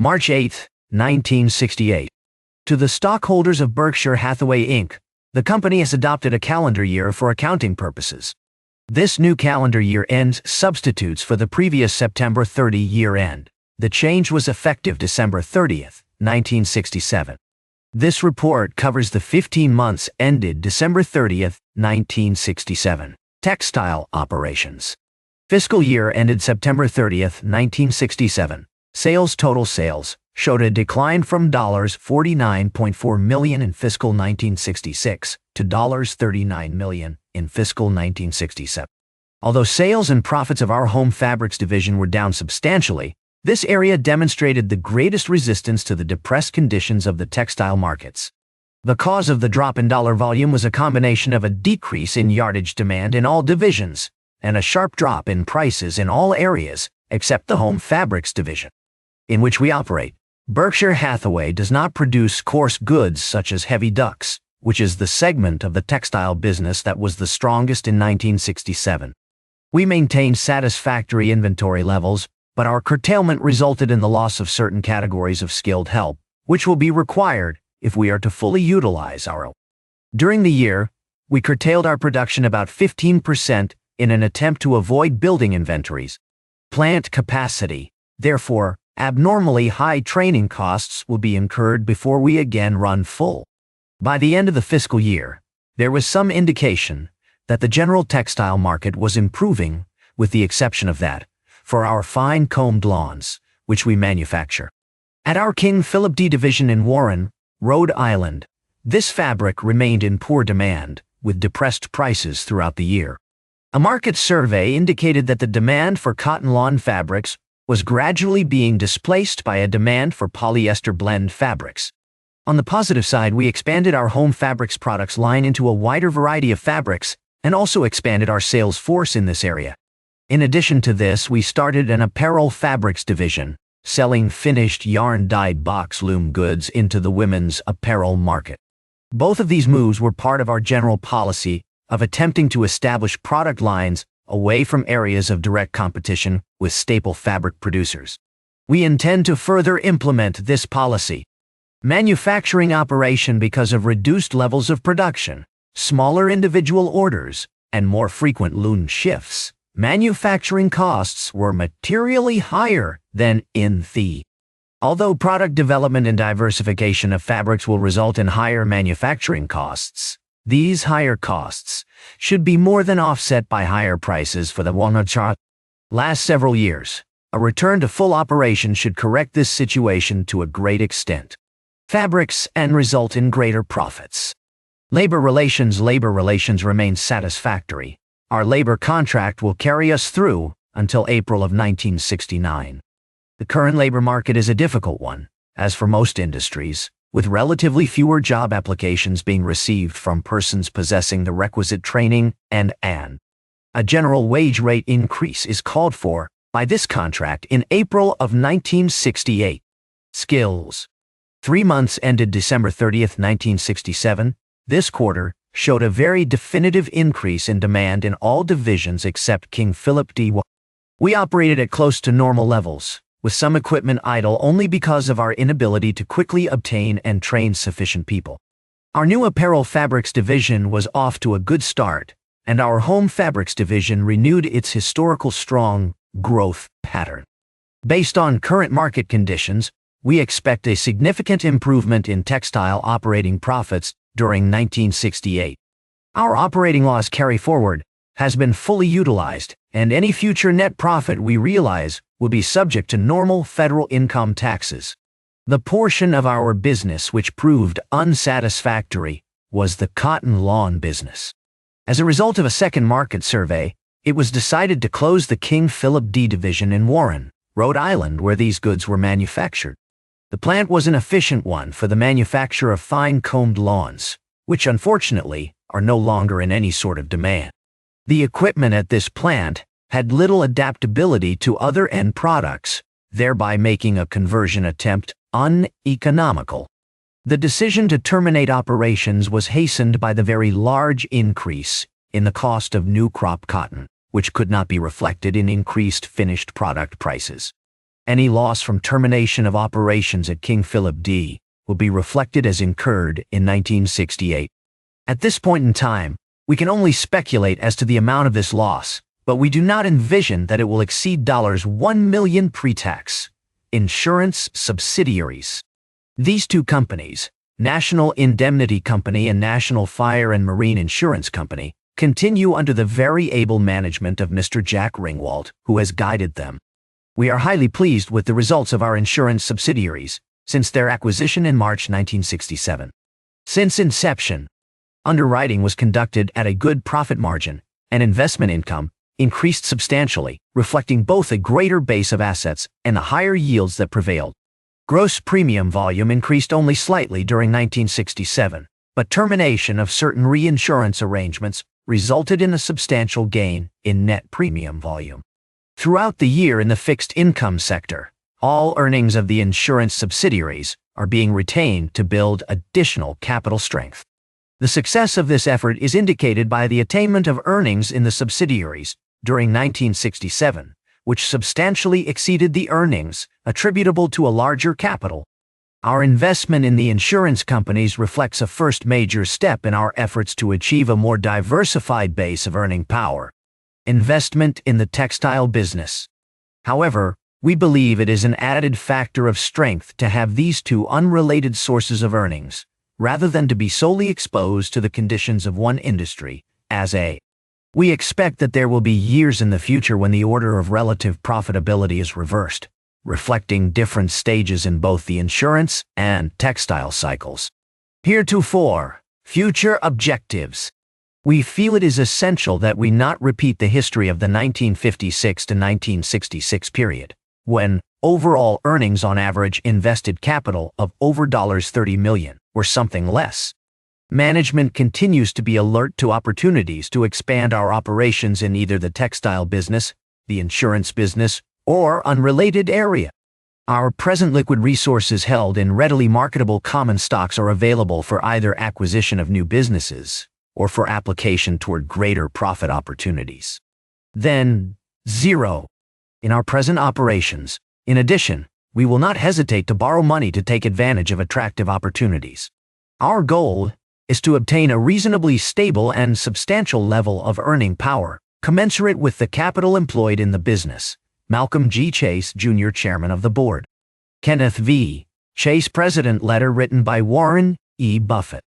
March 8, 1968. To the stockholders of Berkshire Hathaway Inc., the company has adopted a calendar year for accounting purposes. This new calendar year end substitutes for the previous September 30 year end. The change was effective December 30, 1967. This report covers the 15 months ended December 30, 1967. Textile operations. Fiscal year ended September 30, 1967. Total sales showed a decline from $49.4 million in fiscal 1966 to $39 million in fiscal 1967. Although sales and profits of our home fabrics division were down substantially, this area demonstrated the greatest resistance to the depressed conditions of the textile markets. The cause of the drop in dollar volume was a combination of a decrease in yardage demand in all divisions and a sharp drop in prices in all areas except the home fabrics division, in which we operate. Berkshire Hathaway does not produce coarse goods such as heavy ducks, which is the segment of the textile business that was the strongest in 1967. We maintained satisfactory inventory levels, but our curtailment resulted in the loss of certain categories of skilled help, which will be required if we are to fully utilize our. During the year, we curtailed our production about 15% in an attempt to avoid building inventories. Plant capacity. Therefore, abnormally high training costs will be incurred before we again run full. By the end of the fiscal year, there was some indication that the general textile market was improving, with the exception of that for our fine-combed lawns, which we manufacture. At our King Philip D division in Warren, Rhode Island, this fabric remained in poor demand, with depressed prices throughout the year. A market survey indicated that the demand for cotton lawn fabrics was gradually being displaced by a demand for polyester blend fabrics. On the positive side, we expanded our home fabrics products line into a wider variety of fabrics and also expanded our sales force in this area. In addition to this, we started an apparel fabrics division, selling finished yarn-dyed box loom goods into the women's apparel market. Both of these moves were part of our general policy of attempting to establish product lines away from areas of direct competition with staple fabric producers. We intend to further implement this policy. Manufacturing operation. Because of reduced levels of production, smaller individual orders, and more frequent loom shifts, manufacturing costs were materially higher than in the. Although product development and diversification of fabrics will result in higher manufacturing costs, these higher costs should be more than offset by higher prices for the walnut chart. Last several years, a return to full operation should correct this situation to a great extent. Fabrics and result in greater profits. Labor relations remain satisfactory. Our labor contract will carry us through until April of 1969. The current labor market is a difficult one, as for most industries, with relatively fewer job applications being received from persons possessing the requisite training and a general wage rate increase is called for by this contract in April of 1968. Skills. 3 months ended December 30, 1967. This quarter showed a very definitive increase in demand in all divisions except King Philip D. We operated at close to normal levels, with some equipment idle only because of our inability to quickly obtain and train sufficient people. Our new apparel fabrics division was off to a good start, and our home fabrics division renewed its historical strong growth pattern. Based on current market conditions, we expect a significant improvement in textile operating profits during 1968. Our operating loss carry-forward has been fully utilized, and any future net profit we realize will be subject to normal federal income taxes. The portion of our business which proved unsatisfactory was the cotton lawn business. As a result of a second market survey, it was decided to close the King Philip D division in Warren, Rhode Island, where these goods were manufactured. The plant was an efficient one for the manufacture of fine-combed lawns, which unfortunately are no longer in any sort of demand. The equipment at this plant had little adaptability to other end products, thereby making a conversion attempt uneconomical. The decision to terminate operations was hastened by the very large increase in the cost of new crop cotton, which could not be reflected in increased finished product prices. Any loss from termination of operations at King Philip D will be reflected as incurred in 1968. At this point in time, we can only speculate as to the amount of this loss, but we do not envision that it will exceed $1 million pre-tax. Insurance subsidiaries. These two companies, National Indemnity Company and National Fire and Marine Insurance Company, continue under the very able management of Mr. Jack Ringwald, who has guided them. We are highly pleased with the results of our insurance subsidiaries since their acquisition in March 1967. Since inception, underwriting was conducted at a good profit margin, and investment income increased substantially, reflecting both a greater base of assets and the higher yields that prevailed. Gross premium volume increased only slightly during 1967, but termination of certain reinsurance arrangements resulted in a substantial gain in net premium volume. Throughout the year in the fixed income sector, all earnings of the insurance subsidiaries are being retained to build additional capital strength. The success of this effort is indicated by the attainment of earnings in the subsidiaries during 1967, which substantially exceeded the earnings attributable to a larger capital. Our investment in the insurance companies reflects a first major step in our efforts to achieve a more diversified base of earning power. Investment in the textile business. However, we believe it is an added factor of strength to have these two unrelated sources of earnings, rather than to be solely exposed to the conditions of one industry, we expect that there will be years in the future when the order of relative profitability is reversed, reflecting different stages in both the insurance and textile cycles. Heretofore, future objectives. We feel it is essential that we not repeat the history of the 1956 to 1966 period, when overall earnings on average invested capital of over $30 million or something less. Management continues to be alert to opportunities to expand our operations in either the textile business, the insurance business, or unrelated area. Our present liquid resources held in readily marketable common stocks are available for either acquisition of new businesses or for application toward greater profit opportunities. Then, 0. In our present operations, in addition, we will not hesitate to borrow money to take advantage of attractive opportunities. Our goal is to obtain a reasonably stable and substantial level of earning power, commensurate with the capital employed in the business. Malcolm G. Chase, Jr., Chairman of the Board. Kenneth V. Chase, President. Letter written by Warren E. Buffett.